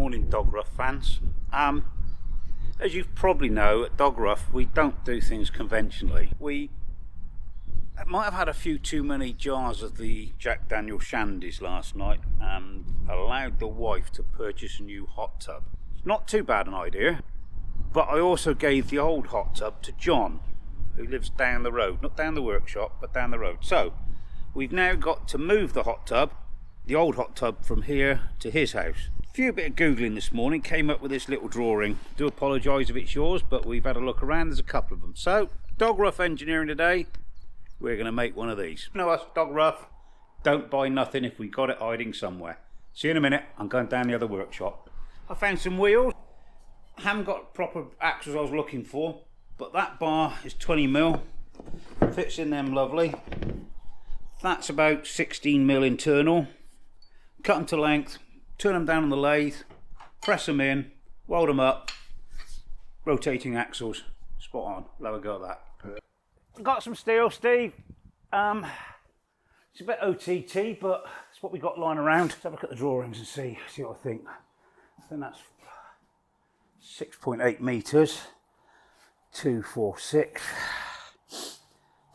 morning, Dog Rough fans. As you probably know, at Dog Rough we don't do things conventionally. We might have had a few too many jars of the Jack Daniel Shandies last night and allowed the wife to purchase a new hot tub. Not too bad an idea, but I also gave the old hot tub to John, who lives down the road, not down the workshop, but down the road. So we've now got to move the hot tub, the old hot tub, from here to his house. A few bit of googling this morning, came up with this little drawing. Do apologise if it's yours, but we've had a look around, there's a couple of them. So, Dog Rough engineering today, we're going to make one of these. You know us, Dog Rough, don't buy nothing if we got it hiding somewhere. See you in a minute, I'm going down the other workshop. I found some wheels. I haven't got proper axles I was looking for, but that bar is 20mm, fits in them lovely. That's about 16mm internal. Cut them to length, turn them down on the lathe, press them in, weld them up, rotating axles, spot on, love a go at that. Got some steel, Steve. It's a bit OTT, but it's what we got lying around. Let's have a look at the drawings and see what I think. I think that's 6.8 metres, 246.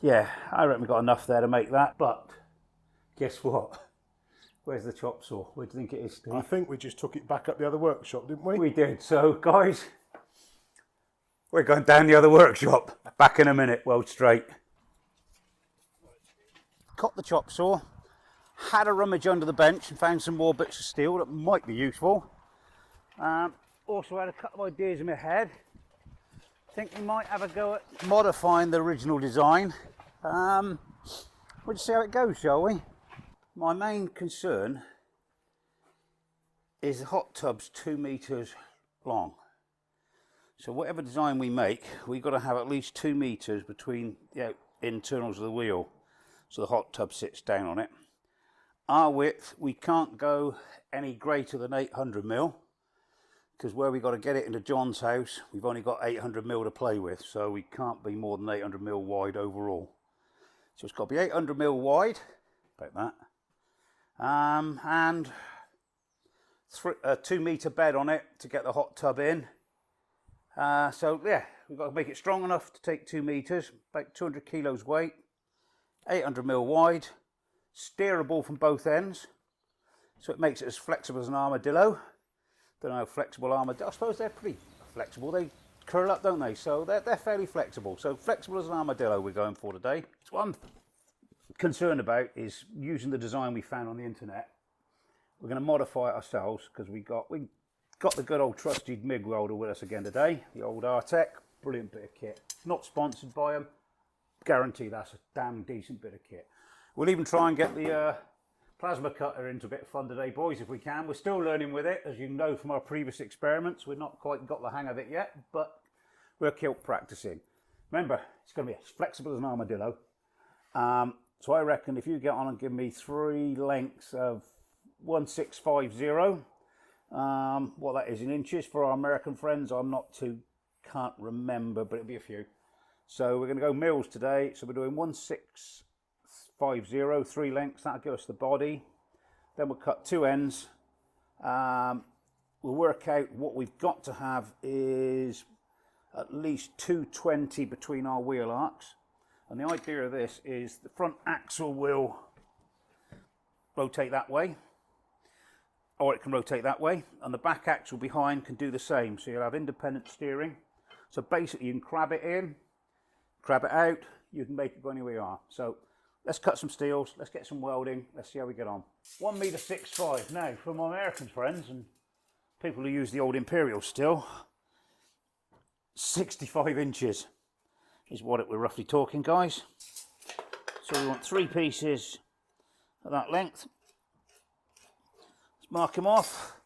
Yeah, I reckon we got enough there to make that, but guess what? Where's the chop saw? Where do you think it is, Steve? I think we just took it back up the other workshop, didn't we? We did. So, guys, we're going down the other workshop. Back in a minute, weld straight. Got the chop saw. Had a rummage under the bench and found some more bits of steel that might be useful. Also had a couple of ideas in my head. Think we might have a go at modifying the original design. We'll just see how it goes, shall we? My main concern is the hot tub's 2 metres long. So whatever design we make, we've got to have at least 2 metres between the internals of the wheel, so the hot tub sits down on it. Our width, we can't go any greater than 800mm, because where we've got to get it into John's house, we've only got 800mm to play with, so we can't be more than 800mm wide overall. So it's got to be 800mm wide, about that. And a 2 metre bed on it to get the hot tub in. So yeah, we've got to make it strong enough to take 2 metres, about 200 kilos weight, 800mm wide, steerable from both ends, so it makes it as flexible as an armadillo. Don't know how flexible armadillo, I suppose they're pretty flexible, they curl up, don't they? So they're fairly flexible, so flexible as an armadillo we're going for today. It's one concerned about is using the design we found on the internet. We're going to modify it ourselves because we got the good old trusted MIG welder with us again today, the old Artec, brilliant bit of kit. Not sponsored by them, guarantee that's a damn decent bit of kit. We'll even try and get the plasma cutter into a bit of fun today, boys, if we can. We're still learning with it, as you know from our previous experiments. We've not quite got the hang of it yet, but we're kilt practicing. Remember, it's going to be as flexible as an armadillo. So I reckon if you get on and give me 3 lengths of 1650, what that is in inches for our American friends, can't remember, but it'll be a few. So we're going to go mils today. So we're doing 1650, 3 lengths. That'll give us the body. Then we'll cut 2 ends. We'll work out what we've got to have is at least 220 between our wheel arcs. And the idea of this is the front axle will rotate that way, or it can rotate that way, and the back axle behind can do the same. So you'll have independent steering. So basically you can crab it in, crab it out, you can make it go anywhere you are. So let's cut some steels, let's get some welding, let's see how we get on. 1.65 m. Now for my American friends and people who use the old Imperial steel, 65 inches. Is what we're roughly talking, guys. So we want 3 pieces of that length. Let's mark them off.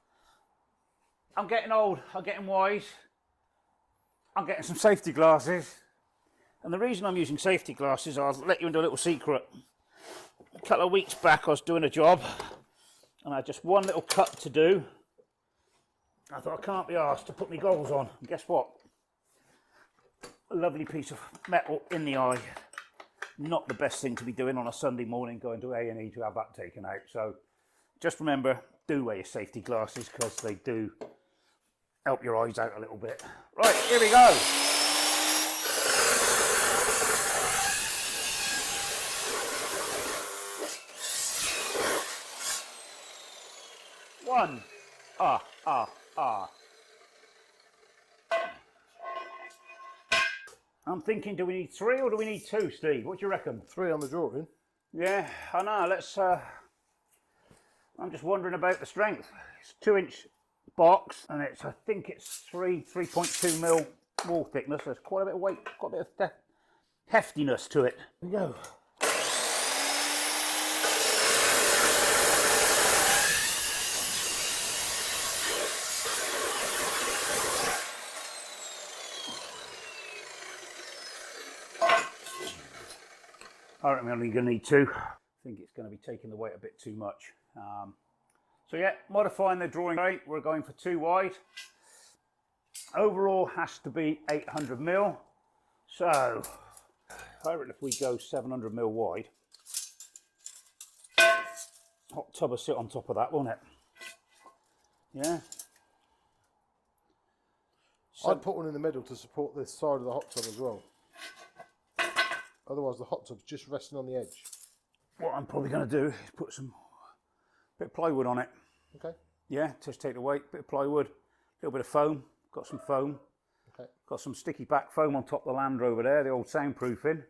I'm getting old, I'm getting wise. I'm getting some safety glasses. And the reason I'm using safety glasses, I'll let you into a little secret. A couple of weeks back I was doing a job and I had just one little cut to do. I thought I can't be asked to put my goggles on. And guess what? A lovely piece of metal in the eye. Not the best thing to be doing on a Sunday morning, going to A&E to have that taken out. So just remember, do wear your safety glasses because they do help your eyes out a little bit. Right, here we go. One. I'm thinking, do we need 3 or do we need 2, Steve? What do you reckon? 3 on the drawing. Yeah, I know. Let's. I'm just wondering about the strength. It's a 2-inch box, and I think it's 3.2 mil wall thickness. There's quite a bit of weight, quite a bit of heftiness to it. Here we go. I reckon we're only going to need 2. I think it's going to be taking the weight a bit too much. So yeah, modifying the drawing rate, we're going for 2 wide. Overall has to be 800 mil. So I reckon if we go 700 mil wide, hot tub will sit on top of that, won't it? Yeah. So, I'd put one in the middle to support this side of the hot tub as well. Otherwise the hot tub's just resting on the edge. what I'm probably going to do is put some bit of plywood on it. Okay. Yeah, just take the weight, bit of plywood, a little bit of foam. Got some foam. Okay. Got some sticky back foam on top of the Landrover there, the old soundproofing.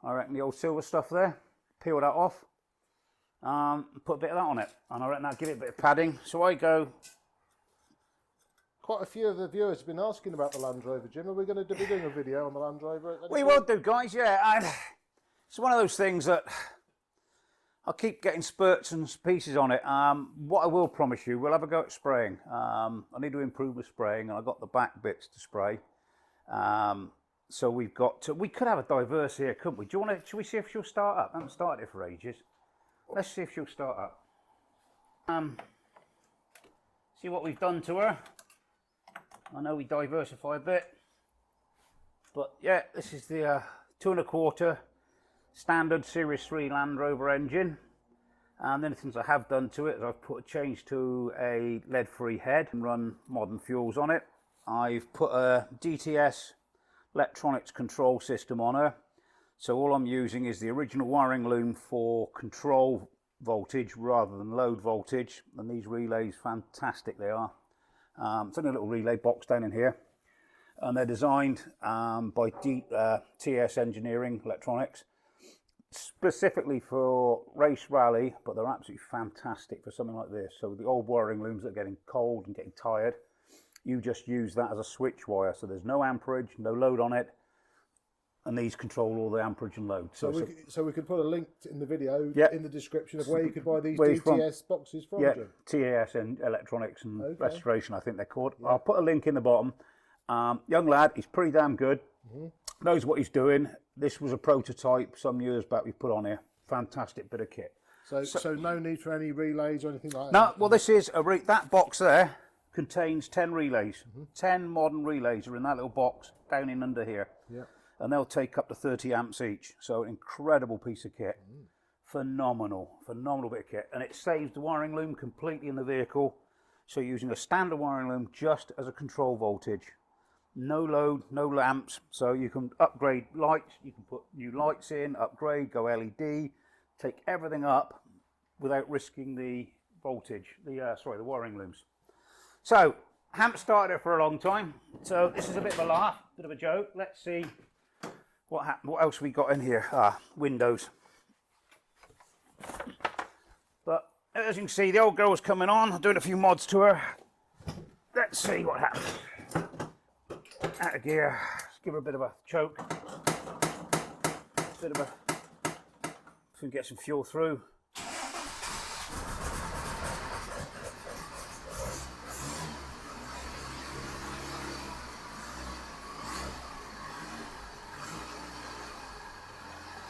I reckon the old silver stuff there. Peel that off. Put a bit of that on it, and I reckon that'll give it a bit of padding. So I go. Quite a few of the viewers have been asking about the Landrover, Jim. Are we going to be doing a video on the Landrover? We will do, guys. Yeah, and it's one of those things that I'll keep getting spurts and pieces on it. What I will promise you, we'll have a go at spraying. I need to improve the spraying, and I've got the back bits to spray. So we've got to, we could have a diverse here, couldn't we? Do you want to? Should we see if she'll start up? I haven't started it for ages. Let's see if she'll start up. See what we've done to her. I know we diversify a bit, but yeah, this is the 2 1/4 standard Series 3 Land Rover engine. And then the things I have done to it is I've put a change to a lead-free head and run modern fuels on it. I've put a DTS Electronics control system on her. So all I'm using is the original wiring loom for control voltage rather than load voltage. And these relays, fantastic they are. It's only a little relay box down in here. And they're designed by DTS Electronics. Specifically for race rally, but they're absolutely fantastic for something like this. So the old wiring looms that are getting cold and getting tired, you just use that as a switch wire. So there's no amperage, no load on it, and these control all the amperage and load. So we could put a link in the video in the description of where you could buy these DTS boxes from. Yeah, TAS and Electronics and Restoration, I think they're called. Yeah. I'll put a link in the bottom. Young lad, he's pretty damn good. Knows what he's doing. This was a prototype some years back we put on here. Fantastic bit of kit. So no need for any relays or anything like that? No, well this is, that box there contains 10 relays. 10 modern relays are in that little box down in under here. Yeah. And they'll take up to 30 amps each. So an incredible piece of kit. Phenomenal bit of kit. And it saves the wiring loom completely in the vehicle. So you're using a standard wiring loom just as a control voltage. No load, no lamps, so you can upgrade lights, you can put new lights in, upgrade, go LED, take everything up without risking the voltage, the wiring looms. So, haven't started it for a long time, so this is a bit of a laugh, bit of a joke. Let's see what else we got in here. Windows. But as you can see, the old girl's coming on, I'm doing a few mods to her. Let's see what happens. Out of gear, just give her a bit of a choke, if we can get some fuel through.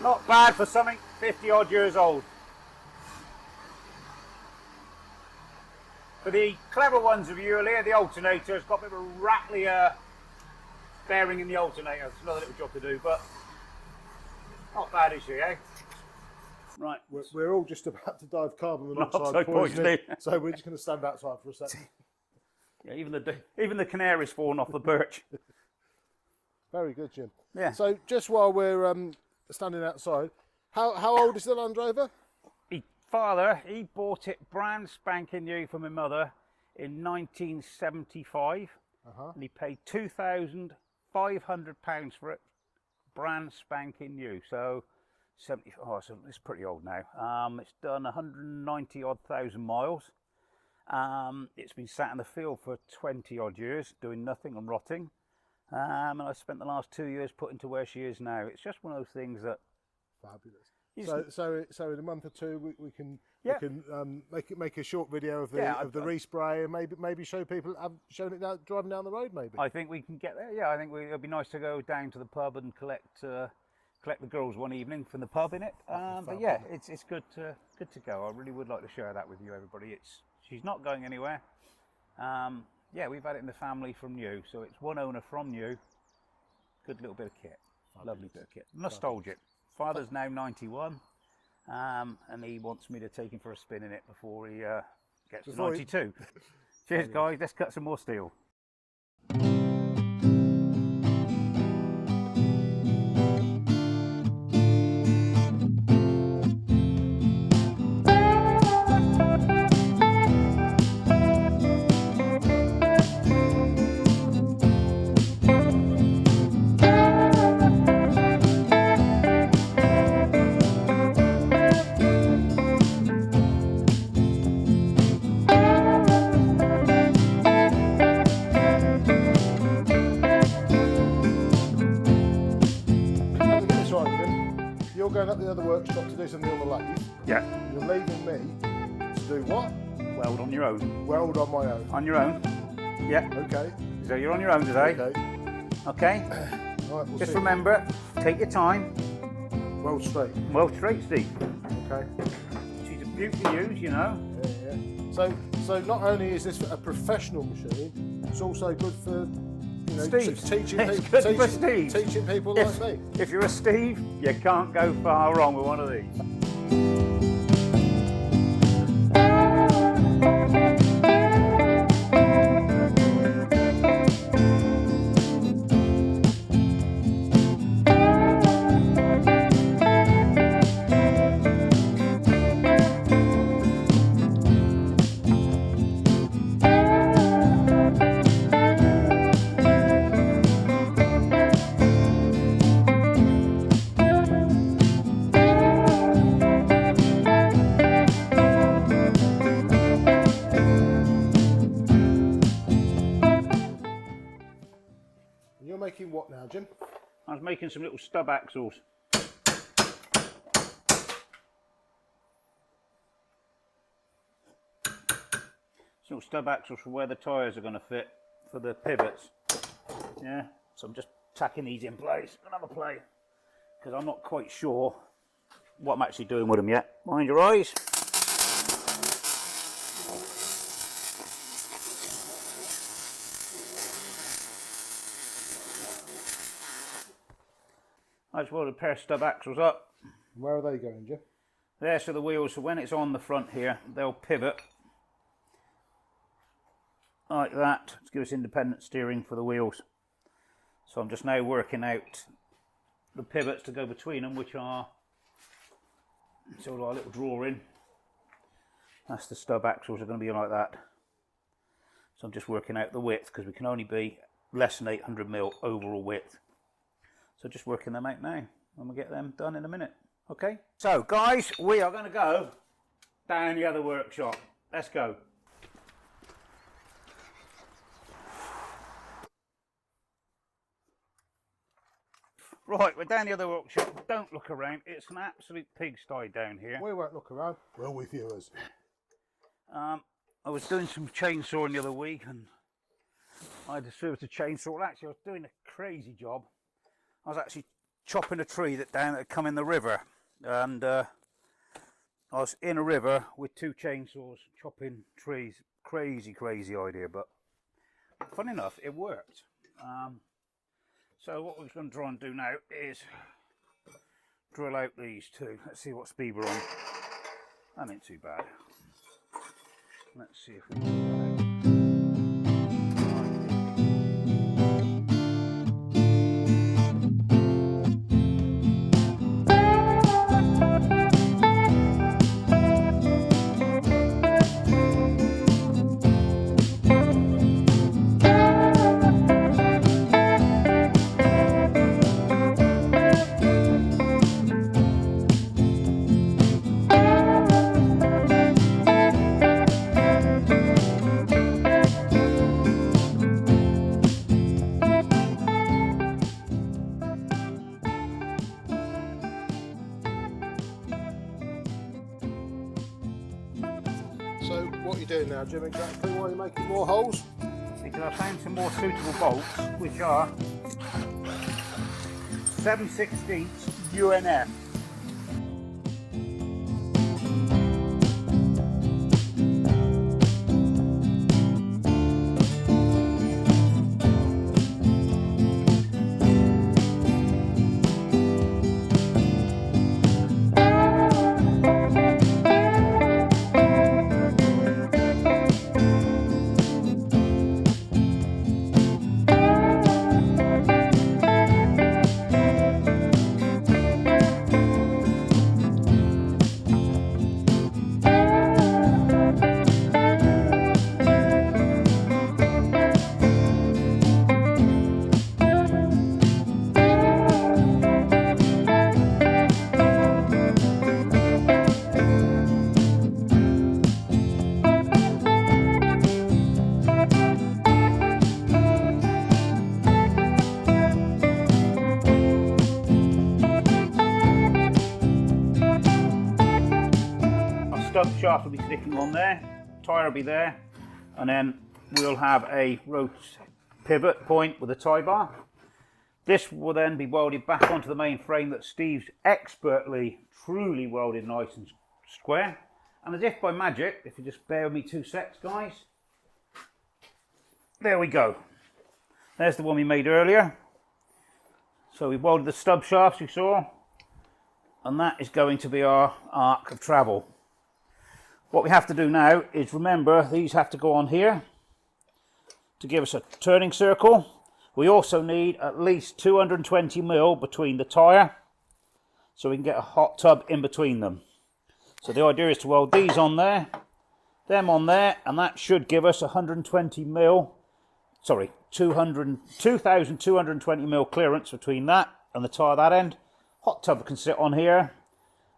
Not bad for something 50 odd years old. For the clever ones of you here, the alternator's got a bit of a rattly bearing in the alternator. It's another little job to do, but not bad, is she, eh? Right. We're all just about to die of carbon monoxide poisoning, so we're just going to stand outside for a second. Yeah, even the canaries falling off the birch. Very good, Jim. Yeah. So just while we're standing outside, how old is the Land Rover? He bought it brand spanking new from my mother in 1975, and he paid £2,500 for it, brand spanking new. So so it's pretty old now. It's done 190 odd thousand miles. It's been sat in the field for 20 odd years doing nothing and rotting, and I spent the last 2 years putting to where she is now. It's just one of those things that fabulous. So in a month or two we can make a short video of the respray, and maybe show people showing it driving down the road. Maybe I think we can get there. Yeah, I think it'd be nice to go down to the pub and collect the girls one evening from the pub in it. But yeah, it's good to go. I really would like to share that with you, everybody. She's not going anywhere. Yeah, we've had it in the family from new, so it's one owner from new. Good little bit of kit. Lovely bit of kit. Nostalgic. Father's now 91, and he wants me to take him for a spin in it before he gets to 92. Cheers, guys. Let's cut some more steel. You're going up the other workshop to do something on the lathe. Yeah. You're leaving me to do what? Weld on your own. Weld on my own. On your own. Yeah. Okay. So you're on your own today. Okay. Okay. Right, we'll Just see. remember, take your time. Weld straight. Weld straight, Steve. Okay. She's a beauty to use, you know. Yeah. So not only is this a professional machine, it's also good for teaching people like me. If you're a Steve, you can't go far wrong with one of these. You're making what now, Jim? I was making some little stub axles. Some little stub axles for where the tyres are going to fit for the pivots. Yeah, so I'm just tacking these in place. I'm going to have a play because I'm not quite sure what I'm actually doing with them yet. Mind your eyes. I just welded a pair of stub axles up. Where are they going, Jim? There, so the wheels, so when it's on the front here, they'll pivot like that to give us independent steering for the wheels. So I'm just now working out the pivots to go between them, which are, so our little drawing, that's the stub axles are going to be like that. So I'm just working out the width because we can only be less than 800mm overall width. So just working them out now, and we'll get them done in a minute. Okay? So guys, we are going to go down the other workshop. Let's go. Right, we're down the other workshop. Don't look around. It's an absolute pigsty down here. We won't look around. We're with viewers. I was doing some chainsawing the other week, and I had to service a chainsaw. Well, actually, I was doing a crazy job. I was actually chopping a tree that had come in the river, and I was in a river with two chainsaws chopping trees. Crazy idea, but funny enough, it worked. So what we're going to try and do now is drill out these two. Let's see what speed we're on. That ain't too bad. Let's see if we can do that. So what are you doing now, Jim, exactly? Why are you making more holes? Because I found some more suitable bolts, which are 7/16 UNF. Stub shaft will be sticking on there, tyre will be there, and then we'll have a pivot point with a tie bar. This will then be welded back onto the main frame that Steve's expertly, truly welded nice and square. And as if by magic, if you just bear with me 2 secs, guys, there we go. There's the one we made earlier. So we welded the stub shafts you saw, and that is going to be our arc of travel. What we have to do now is remember these have to go on here to give us a turning circle. We also need at least 220mm between the tyre so we can get a hot tub in between them. So the idea is to weld these on there, them on there, and that should give us 2,220mm clearance between that and the tyre that end. Hot tub can sit on here.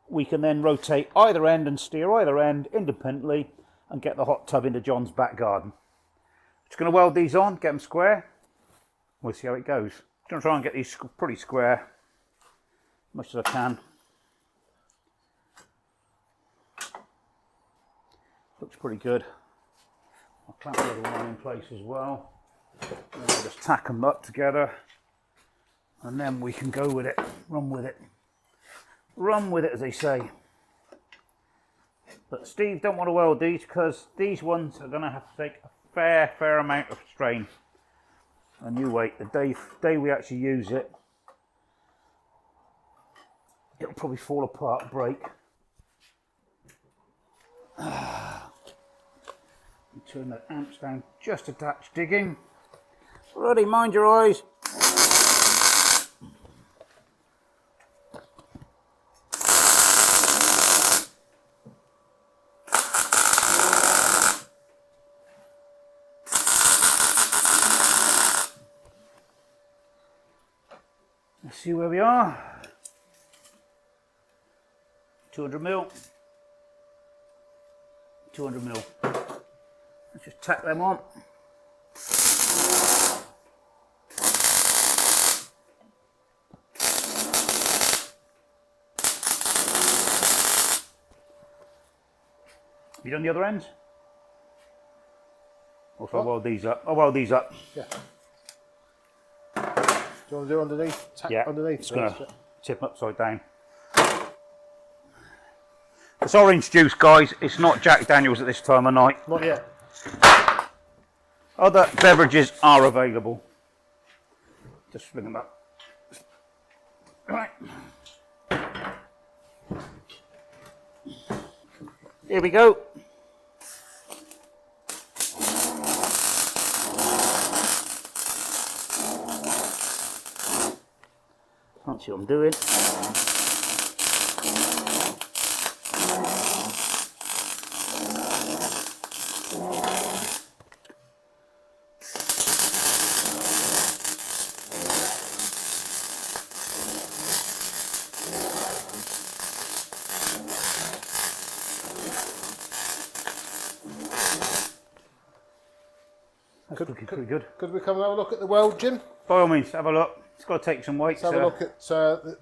We can then rotate either end and steer either end independently and get the hot tub into John's back garden. Just going to weld these on, get them square. We'll see how it goes. I'm going to try and get these pretty square, much as I can. Looks pretty good. I'll clamp the other one in place as well. And I'll just tack them up together, and then we can go with it, run with it. Run with it, as they say. But Steve don't want to weld these because these ones are going to have to take a fair amount of strain. And you wait, the day we actually use it, it'll probably fall apart, break. Turn the amps down just a touch, digging. Ready, mind your eyes. Let's see where we are. 200mm. 200mm. Let's just tack them on. Have you done the other ends? Or shall I weld these up? I'll weld these up. Yeah. Do you want to do underneath? Tack underneath. It's going to tip upside down. It's orange juice, guys. It's not Jack Daniels at this time of night. Not yet. Other beverages are available. Just bring them up. Right. Here we go. Can't see what I'm doing. That's looking pretty good. Could we come and have a look at the weld, Jim? By all means, have a look. It's got to take some weight. Let's have a look at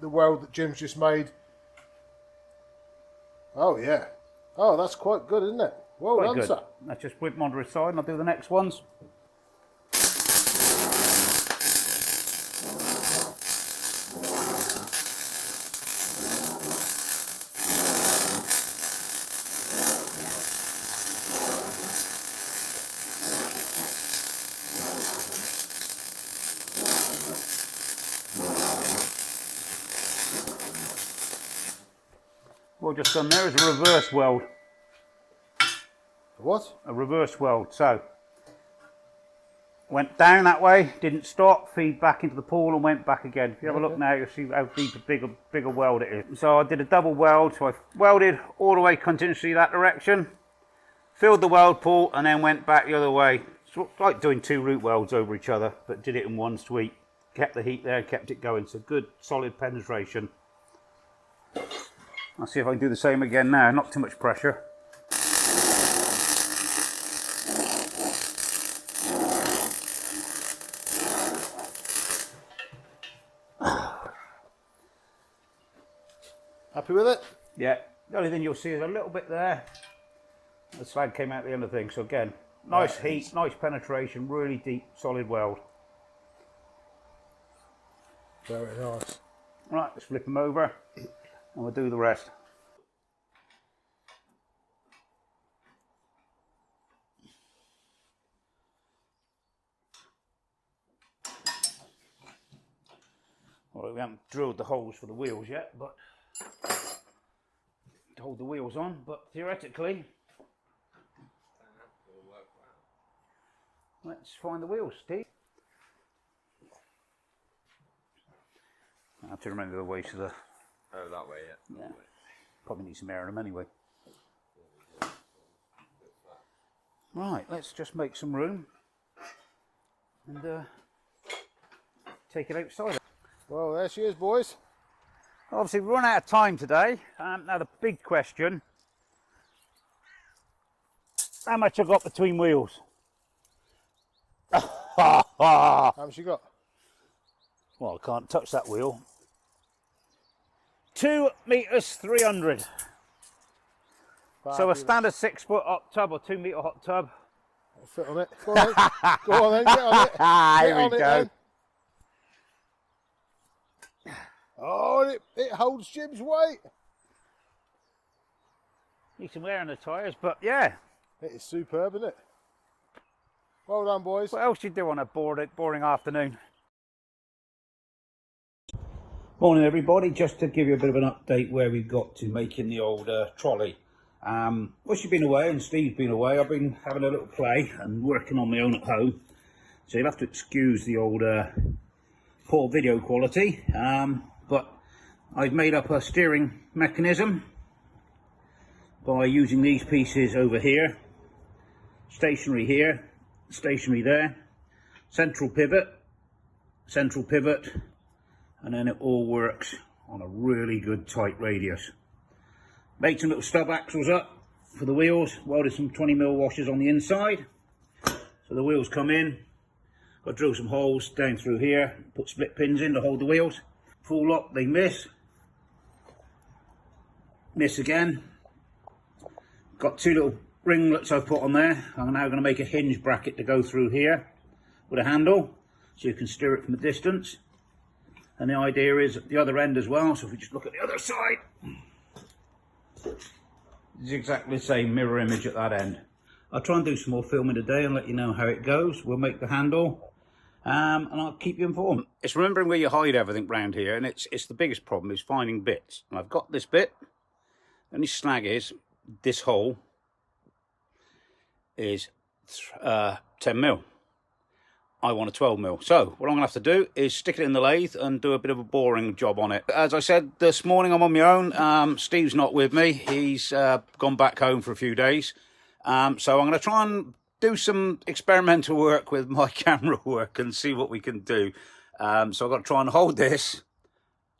the weld that Jim's just made. Oh yeah. Oh, that's quite good, isn't it? Well done, sir. Let's just whip them onto the side and I'll do the next ones. What we've just done there is a reverse weld. What? A reverse weld. So, went down that way, didn't stop, feed back into the pool and went back again. If you have a look now, you'll see how deep a bigger weld it is. So I did a double weld, so I welded all the way continuously that direction, filled the weld pool and then went back the other way. It's like doing 2 root welds over each other, but did it in one sweep. Kept the heat there, kept it going, so good solid penetration. I'll see if I can do the same again now, not too much pressure. Happy with it? Yeah, the only thing you'll see is a little bit there. The slag came out the end of the thing, so again, nice heat, nice penetration, really deep, solid weld. Very nice. Right, let's flip them over and we'll do the rest. Well, we haven't drilled the holes for the wheels yet, but to hold the wheels on, but theoretically, let's find the wheels, Steve. I have to remember the way to the... Oh, that way, yeah. Yeah. Probably need some air in them anyway. Right, let's just make some room and take it outside. Well, there she is, boys. Obviously, we've run out of time today. Now the big question, how much I got between wheels? How much you got? Well, I can't touch that wheel. 2 meters 300. So a standard 6 foot hot tub or 2 meter hot tub. I'll fit on it. Go on then. Go on then. Get on it. Here we go. Oh, it holds Jim's weight. Need some wear on the tyres, but yeah. It is superb, isn't it? Well done, boys. What else do you do on a boring afternoon? Morning everybody, just to give you a bit of an update where we've got to making the old trolley. While you've been away and Steve's been away, I've been having a little play and working on my own at home. So you'll have to excuse the old poor video quality. But I've made up a steering mechanism by using these pieces over here, stationary here, stationary there, central pivot, and then it all works on a really good tight radius. Made some little stub axles up for the wheels, welded some 20mm washers on the inside, so the wheels come in. Got to drill some holes down through here, put split pins in to hold the wheels. Full lock, they miss again. Got 2 little ringlets I've put on there. I'm now going to make a hinge bracket to go through here with a handle so you can steer it from a distance. And the idea is at the other end as well, so if we just look at the other side, it's exactly the same mirror image at that end. I'll try and do some more filming today and let you know how it goes. We'll make the handle and I'll keep you informed. It's remembering where you hide everything round here, and it's the biggest problem is finding bits. And I've got this bit, and the snag is this hole is 10 mil. I want a 12 mil. So what I'm gonna have to do is stick it in the lathe and do a bit of a boring job on it. As I said this morning, I'm on my own. Steve's not with me. He's gone back home for a few days. So I'm gonna try and do some experimental work with my camera work and see what we can do. So I've got to try and hold this,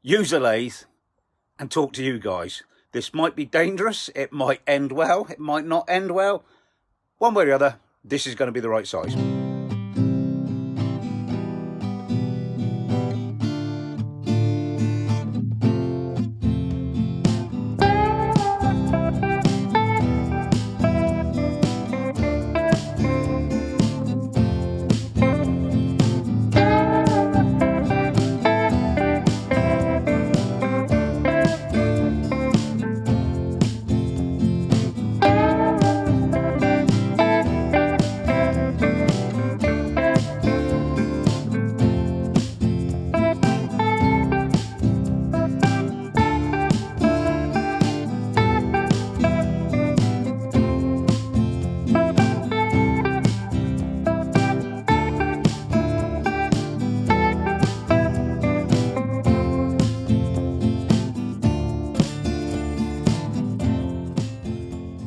use a lathe, and talk to you guys. This might be dangerous. It might end well. It might not end well. One way or the other, this is going to be the right size.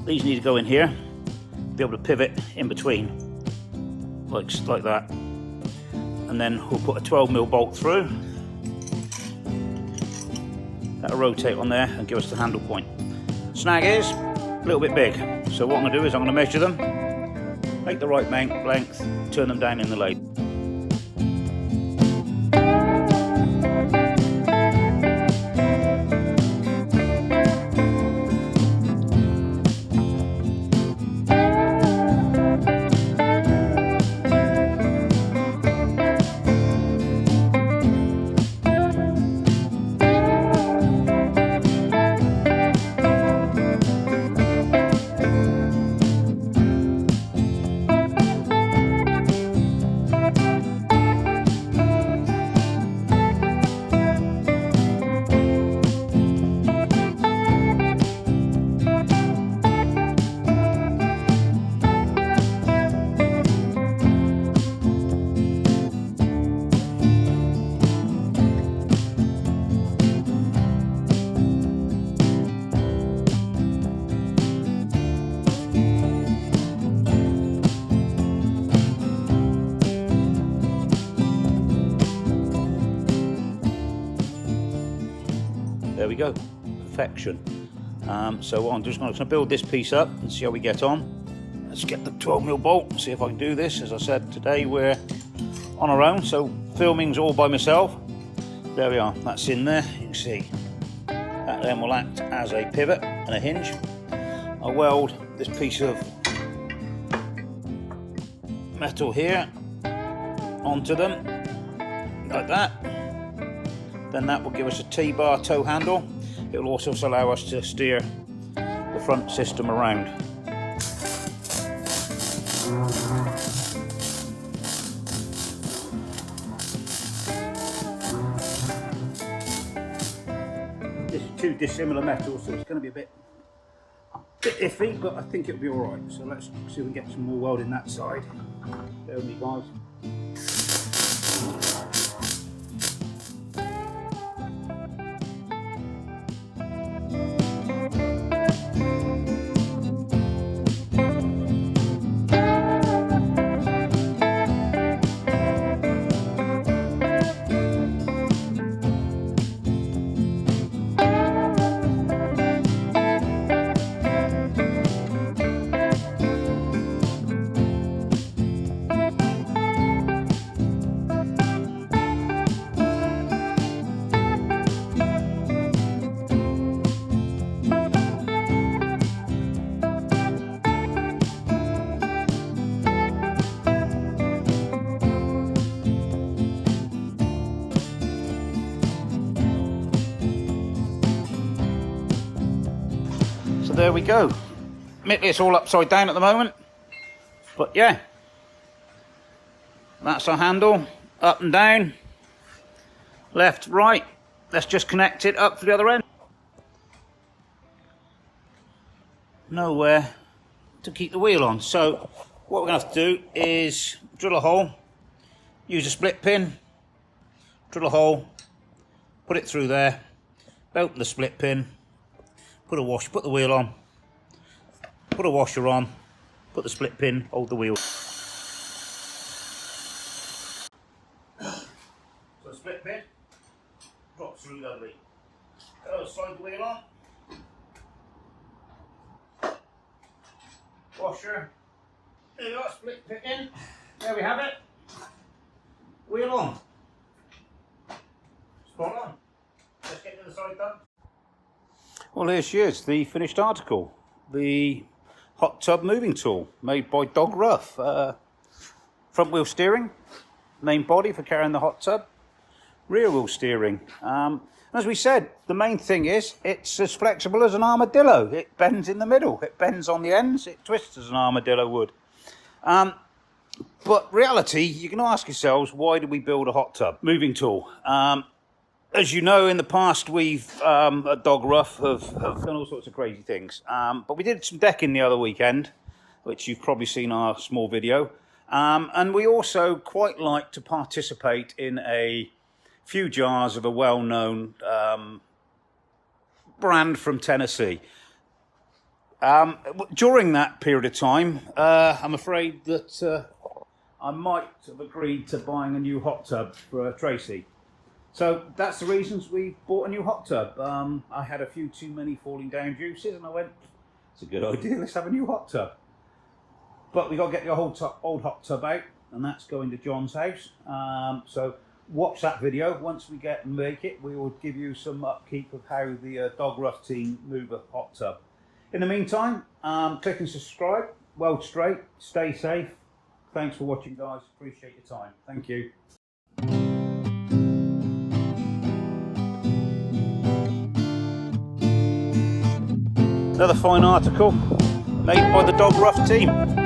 These need to go in here, be able to pivot in between, like that. And then we'll put a 12 mil bolt through. That'll rotate on there and give us the handle point. Snag is a little bit big, so what I'm gonna do is I'm gonna measure them, make the right length, turn them down in the lathe. There we go, perfection. So I'm just going to build this piece up and see how we get on. Let's get the 12 mil bolt and see if I can do this. As I said, today we're on our own, so filming's all by myself. There we are, that's in there, you can see. That then will act as a pivot and a hinge. I'll weld this piece of metal here onto them, like that. Then that will give us a T-bar toe handle. It will also allow us to steer the front system around. This is two dissimilar metals, so it's going to be a bit iffy, but I think it'll be alright. So let's see if we can get some more welding that side. Bear with me, guys. There we go. Admittedly, it's all upside down at the moment, but yeah, that's our handle, up and down, left, right. Let's just connect it up to the other end. nowhere to keep the wheel on. So what we're going to have to do is drill a hole, use a split pin, drill a hole, put it through there, open the split pin, put the wheel on, put a washer on, put the split pin, hold the wheel. So the split pin drops through lovely. Slide the wheel on. Washer. There you go, split pin in. There we have it. Wheel on. Spot on. Let's get the other side done. Well, here she is, the finished article. The hot tub moving tool made by Dog Rough. Front wheel steering, main body for carrying the hot tub, rear wheel steering. As we said, the main thing is it's as flexible as an armadillo. It bends in the middle, it bends on the ends, it twists as an armadillo would. But reality, you can ask yourselves, why did we build a hot tub moving tool? As you know, in the past, we've at Dog Rough have done all sorts of crazy things. But we did some decking the other weekend, which you've probably seen our small video. And we also quite like to participate in a few jars of a well-known brand from Tennessee. During that period of time, I'm afraid that I might have agreed to buying a new hot tub for Tracy. So that's the reasons we bought a new hot tub. I had a few too many falling down juices and I went, it's a good idea, let's have a new hot tub. But we got to get the old hot tub out, and that's going to John's house. So watch that video. Once we make it, we will give you some upkeep of how the Dog Rough team move a hot tub. In the meantime, click and subscribe. Weld straight, stay safe. Thanks for watching, guys. Appreciate your time. Thank you. Another fine article made by the Dog Rough team.